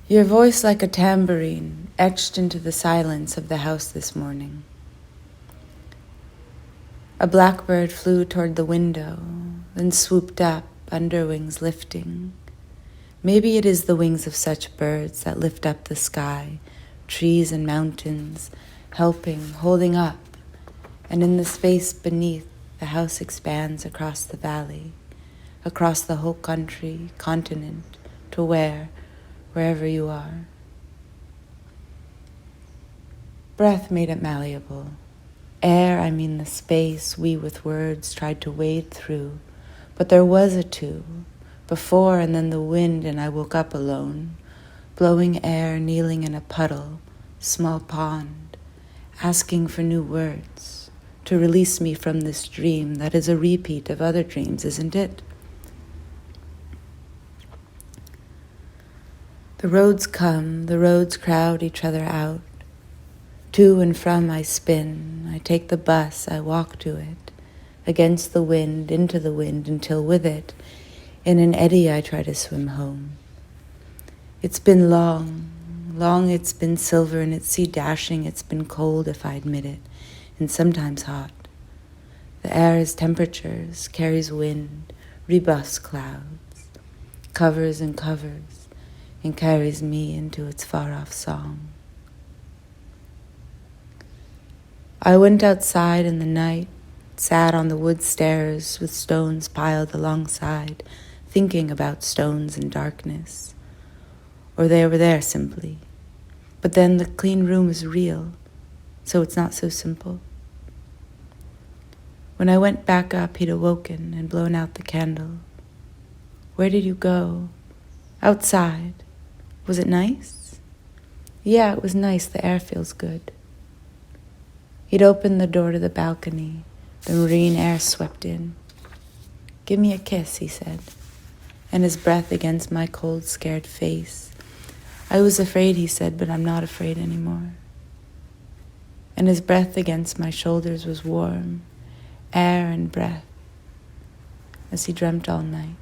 Your voice like a tambourine etched into the silence of the house this morning. A blackbird flew toward the window, then swooped up, underwings lifting. Maybe it is the wings of such birds that lift up the sky, trees and mountains, helping, holding up, and in the space beneath, the house expands across the valley, across the whole country, continent, to wherever you are. Breath made it malleable. Air, I mean the space we with words tried to wade through, but there was a two, before and then the wind, and I woke up alone, blowing air, kneeling in a puddle, small pond, asking for new words, to release me from this dream that is a repeat of other dreams, isn't it? The roads come, the roads crowd each other out. To and from I spin, I take the bus, I walk to it, against the wind, into the wind, until with it, in an eddy I try to swim home. It's been long, long it's been silver and its sea dashing, it's been cold if I admit it, and sometimes hot. The air is temperatures, carries wind, rebuffs clouds, covers and covers, and carries me into its far-off song. I went outside in the night, sat on the wood stairs with stones piled alongside, thinking about stones and darkness. Or they were there simply. But then the clean room is real, so it's not so simple. When I went back up, he'd awoken and blown out the candle. Where did you go? Outside. Was it nice? Yeah, it was nice. The air feels good. He'd opened the door to the balcony. The marine air swept in. Give me a kiss, he said, and his breath against my cold, scared face. I was afraid, he said, but I'm not afraid anymore. And his breath against my shoulders was warm, air and breath, as he dreamt all night.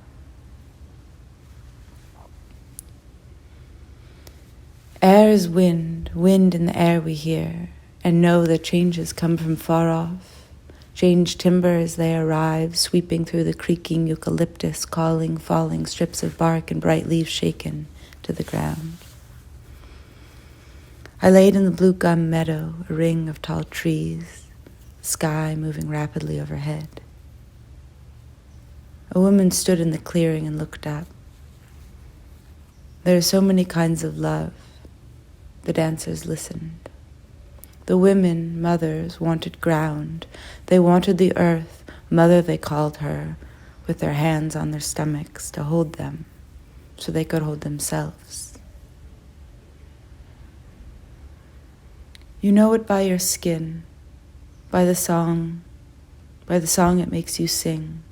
Air is wind, wind in the air we hear, and know that changes come from far off. Change timber as they arrive, sweeping through the creaking eucalyptus, calling, falling strips of bark and bright leaves shaken to the ground. I laid in the blue gum meadow, a ring of tall trees, sky moving rapidly overhead. A woman stood in the clearing and looked up. There are so many kinds of love. The dancers listened. The women, mothers, wanted ground. They wanted the earth, mother they called her, with their hands on their stomachs to hold them, so they could hold themselves. You know it by your skin, by the song it makes you sing.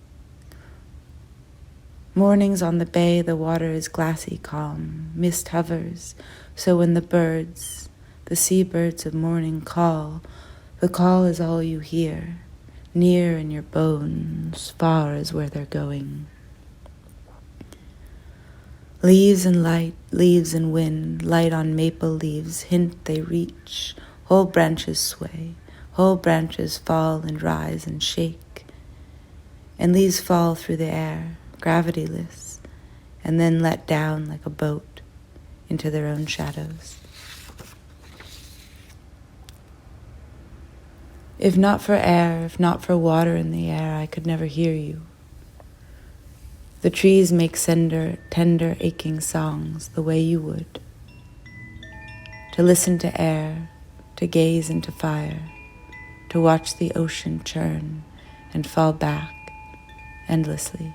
Mornings on the bay, the water is glassy calm, mist hovers, so when the seabirds of morning call, the call is all you hear, near in your bones, far as where they're going. Leaves and light, leaves and wind, light on maple leaves, hint they reach, whole branches sway, whole branches fall and rise and shake, and leaves fall through the air, gravityless, and then let down like a boat into their own shadows. If not for air, if not for water in the air, I could never hear you. The trees make tender, aching songs the way you would. To listen to air, to gaze into fire, to watch the ocean churn and fall back endlessly.